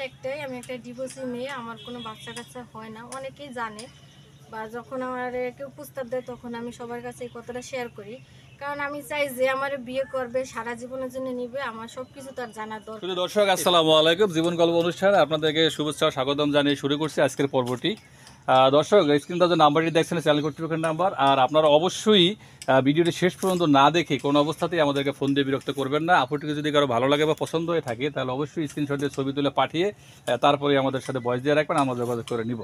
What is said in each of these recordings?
সমস্যা একটাই, আমি একটা ডিভোর্সি মেয়ে, আমার কোনো বাচ্চা কাচ্চা হয় না। অনেকেই জানে, বা যখন আমার কেউ প্রস্তাব দেয় তখন আমি সবার কাছে এই কথাটা শেয়ার করি, কারণ আমি চাই যে আমার বিয়ে করবে সারা জীবনের জন্য নিবে, আমার সব কিছু তার জানার দরকার। শুধু দর্শক আসসালামু আলাইকুম, জীবন গল্প অনুষ্ঠান আপনাদেরকে শুভেচ্ছা ও স্বাগতম জানিয়ে শুরু করছি আজকের পর্বটি। দর্শক, স্ক্রিনটা যে নাম্বারটি দেখছেন চ্যানেল কর্তৃপক্ষের নাম্বার, আর আপনারা অবশ্যই ভিডিওটি শেষ পর্যন্ত না দেখে কোনো অবস্থাতেই আমাদেরকে ফোন দিয়ে বিরক্ত করবেন না। আপুটিকে যদি কারো ভালো লাগে বা পছন্দ হয়ে থাকে তাহলে অবশ্যই স্ক্রিনশট দিয়ে ছবি তুলে পাঠিয়ে তারপরে আমাদের সাথে ভয়েস দিয়ে রাখবেন, আমরা যোগাযোগ করে নিব।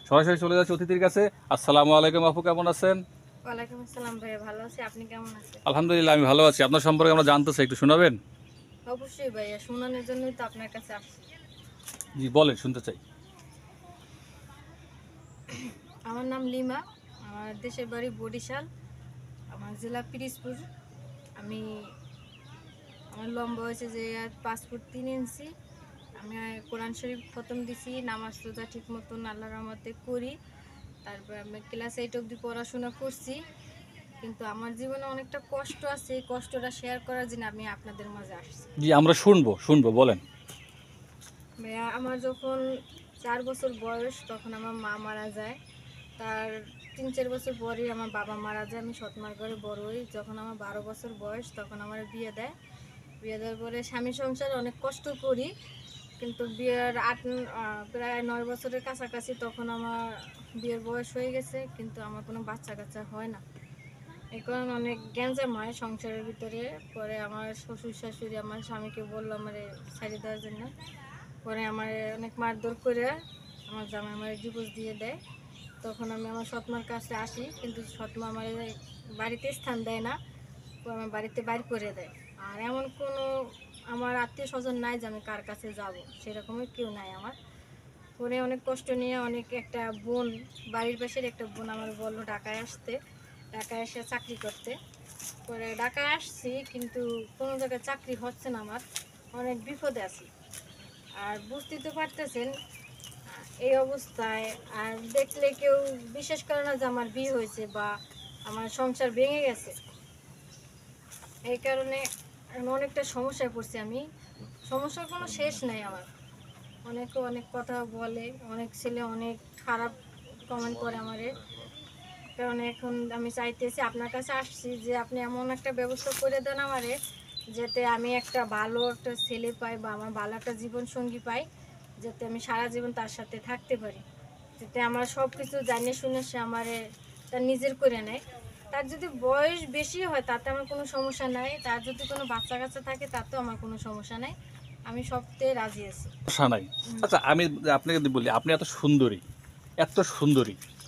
সরাসরি চলে যাচ্ছি অতিথির কাছে। আসসালামু আলাইকুম আপু, কেমন আছেন? ওয়ালাইকুম আসসালাম ভাইয়া, ভালো আছি, আপনি কেমন আছেন? আলহামদুলিল্লাহ, আমি ভালো আছি। আপনার সম্পর্কে আমরা জানতে চাই, একটু শোনাবেন? অবশ্যই ভাইয়া, শোনানোর জন্যই তো আপনার কাছে আসছি। জি বলেন, শুনতে চাই। আমার নাম লিমা, আমার দেশের বাড়ি বরিশাল, আমার জেলা পিরিজপুর। আমার লম্বা হয়েছে যে 5 ফুট 3 ইঞ্চি। আমি কোরআন শরীফ খতম দিছি, নামাজ রোজা ঠিক মতন আল্লাহর রহমতে করি। তারপর আমি ক্লাস 8 অবধি পড়াশোনা করছি, কিন্তু আমার জীবনে অনেকটা কষ্ট আছে, এই কষ্টটা শেয়ার করার জন্য আমি আপনাদের মাঝে আসছি। জি, আমরা শুনবো, বলেন। ভাইয়া, আমার যখন 4 বছর বয়স তখন আমার মা মারা যায়। তার 3-4 বছর পরেই আমার বাবা মারা যায়। আমি সৎমার ঘরে বড় হই। যখন আমার 12 বছর বয়স তখন আমার বিয়ে দেয়। বিয়ে দেওয়ার পরে স্বামী সংসার অনেক কষ্ট করি, কিন্তু বিয়ের প্রায় 9 বছরের কাছাকাছি তখন আমার বিয়ের বয়স হয়ে গেছে, কিন্তু আমার কোনো বাচ্চা কাচ্চা হয় না। এই কারণে অনেক গ্যাঞ্জাম হয় সংসারের ভিতরে। পরে আমার শ্বশুর শাশুড়ি আমার স্বামীকে বললো আমার ছাড়িয়ে দেওয়ার জন্য। পরে আমার অনেক মারধর করে আমার জামাই আমার ডিভোর্স দিয়ে দেয়। তখন আমি আমার সৎমার কাছে আসি, কিন্তু সৎমা আমার বাড়িতে স্থান দেয় না, আমার বাড়িতে বাইর করে দেয়। আর এমন কোনো আমার আত্মীয় স্বজন নাই যে আমি কার কাছে যাব, সেরকমই কেউ নাই আমার। পরে অনেক কষ্ট নিয়ে একটা বোন, বাড়ির পাশের একটা বোন আমার বললো ঢাকায় আসতে, ঢাকায় এসে চাকরি করতে। পরে ঢাকায় আসছি, কিন্তু কোনো জায়গায় চাকরি হচ্ছে না, আমার অনেক বিপদে আছি। আর বুঝতেই তো পারতেছেন এই অবস্থায়, আর দেখলে কেউ বিশ্বাস করে না যে আমার বিয়ে হয়েছে বা আমার সংসার ভেঙে গেছে। এই কারণে অনেকটা সমস্যায় পড়ছি আমি। সমস্যার কোনো শেষ নাই আমার। অনেকে অনেক কথা বলে, অনেক ছেলে অনেক খারাপ কমেন্ট করে আমারে। কারণ এখন আমি চাইতেছি, আপনার কাছে আসছি যে আপনি এমন একটা ব্যবস্থা করে দেন আমারে, যাতে আমি একটা ভালো একটা ছেলে পাই বা আমার ভালো একটা জীবন সঙ্গী পাই, যাতে আমি সারা জীবন তার সাথে থাকতে পারি, যাতে আমার সব কিছু জানিয়ে শুনে সে আমারে তার নিজের করে নেয়। তার যদি বয়স বেশি হয় তাতে আমার কোনো সমস্যা নাই, তার যদি কোনো বাচ্চা কাচ্চা থাকে তাতেও আমার কোনো সমস্যা নাই, আমি সবতে রাজি আছি। সমস্যা নাই। আচ্ছা, আমি আপনাকে বলি, আপনি এত সুন্দরী,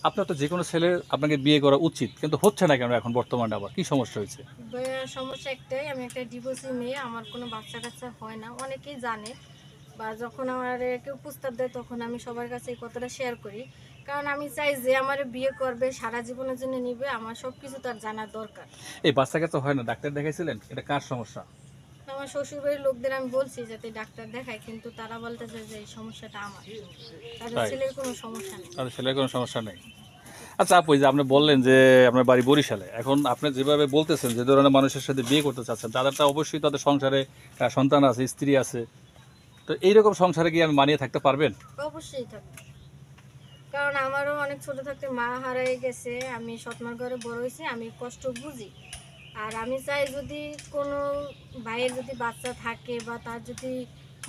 আপনার তো যে কোনো ছেলে আপনাকে বিয়ে করা উচিত, কিন্তু হচ্ছে না কেন এখন বর্তমানে? আবার কি সমস্যা হয়েছে? সমস্যা একটাই, আমি একটা ডিভোর্সি মেয়ে, আমার কোনো বাচ্চা কাচ্চা হয় না। অনেকেই জানে, বা যখন আমার কেউ প্রস্তাব দেয় তখন আমি সবার কাছে এই কথাটা শেয়ার করি, কারণ আমি চাই যে আমার বিয়ে করবে সারা জীবনের জন্য নিবে, আমার সব কিছু তার জানার দরকার। এই বাচ্চা কাচ্চা হয় না, ডাক্তার দেখাইছিলেন? এটা কার সমস্যা? আমার শ্বশুরবাড়ির লোকদের আমি বলছি যাতে ডাক্তার দেখায়, কিন্তু তারা বলতেছে যে এই সমস্যাটা আমার, তাদের তাই? ছেলের কোনো সমস্যা নেই। তাদের ছেলের কোনো সমস্যা নেই। আচ্ছা আপু, এই যে আপনি বললেন যে আপনার বাড়ি বরিশালে, এখন আপনি যেভাবে বলতেছেন যে ধরনের মানুষের সাথে বিয়ে করতে চাচ্ছেন, তাদেরটা অবশ্যই তাদের সংসারে সন্তান আছে, স্ত্রী আছে। তো এইরকম সংসারে গিয়ে আমি মানিয়ে থাকতে পারবেন? অবশ্যই থাকবে, কারণ আমারও অনেক ছোট থাকতে মা হারিয়ে গেছে, আমি সৎমার ঘরে বড় হয়েছি, আমি কষ্ট বুঝি। আর আমি চাই যদি কোনো ভাইয়ের যদি বাচ্চা থাকে বা তার যদি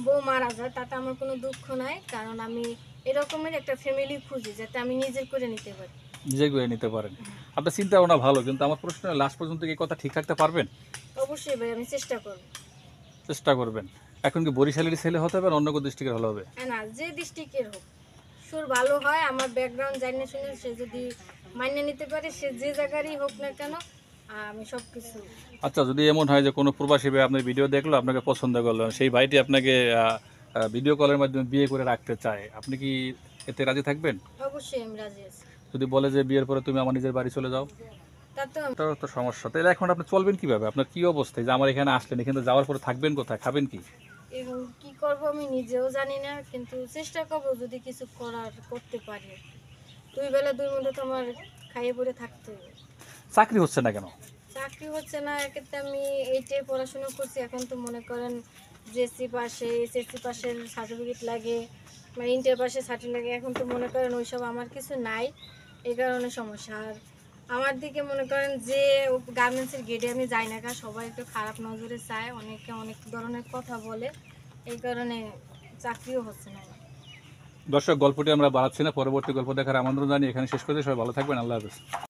বউ মারা যায় তাতে আমার কোনো দুঃখ নাই, কারণ আমি এরকমের একটা ফ্যামিলি খুঁজি যাতে আমি নিজের করে নিতে পারি। নিজে করে নিতে পারেন। আপনার চিন্তা ভাবনা ভালো, কিন্তু আমার প্রশ্ন, লাস্ট পর্যন্ত কি কথা ঠিক রাখতে পারবেন? অবশ্যই ভাই, আমি চেষ্টা করব। চেষ্টা করবেন। এখন কি বরিশালের ছেলে হতে হবে না অন্য কোনো ডিস্ট্রিক্টের হলে হবে? না, যে ডিস্ট্রিক্টের হোক, সুর ভালো হয়, আমার ব্যাকগ্রাউন্ড জানিয়ে শুনে সে যদি মানিয়ে নিতে পারে, সে যে জায়গারই হোক না কেন, আমি সব কিছু। আচ্ছা, যদি এমন হয় যে কোনো প্রবাসী ভাই আপনার ভিডিও দেখলো, আপনাকে পছন্দ করলো, সেই ভাইটি আপনাকে ভিডিও কলের মাধ্যমে বিয়ে করে রাখতে চায়, আপনি কি এতে রাজি থাকবেন? অবশ্যই আমি রাজি আছি। যদি বলে যে বিয়ের পরে তুমি আমার নিজের বাড়ি চলে যাও? তাতেও এটাও তো সমস্যা। তাহলে এখন আপনি চলবেন কিভাবে? আপনার কি অবস্থা? যে আমার এখানে আসলেন, এখানে যাওয়ার পরে থাকবেন কোথায়, খাবেন কি? এবং কি করব আমি নিজেও জানি না, কিন্তু চেষ্টা করব যদি কিছু করতে পারি। 2 বেলা 2 মুঠো তো আমার খাইয়ে পরে থাকতে হবে। চাকরি হচ্ছে না কেন? চাকরি হচ্ছে না, এক্ষেত্রে আমি এইটাই পড়াশোনা করছি, এখন তো মনে করেন জেএসসি পাশে, এসএসসি পাশের সার্টিফিকেট লাগে, মানে ইন্টার পাশের সার্টিফিকেট লাগে। এখন তো মনে করেন ওইসব আমার কিছু নাই, এই কারণে সমস্যা। আর আমার দিকে মনে করেন যে গার্মেন্টসের গেটে আমি যাই না, কারণ সবাই একটু খারাপ নজরে চায়, অনেকে অনেক ধরনের কথা বলে, এই কারণে চাকরিও হচ্ছে না আমার। দর্শক, গল্পটি আমরা বাড়াচ্ছি না, পরবর্তী গল্প দেখার আমন্ত্রণ জানিয়ে এখানে শেষ করতে, সবাই ভালো থাকবেন, আল্লাহ হাফেজ।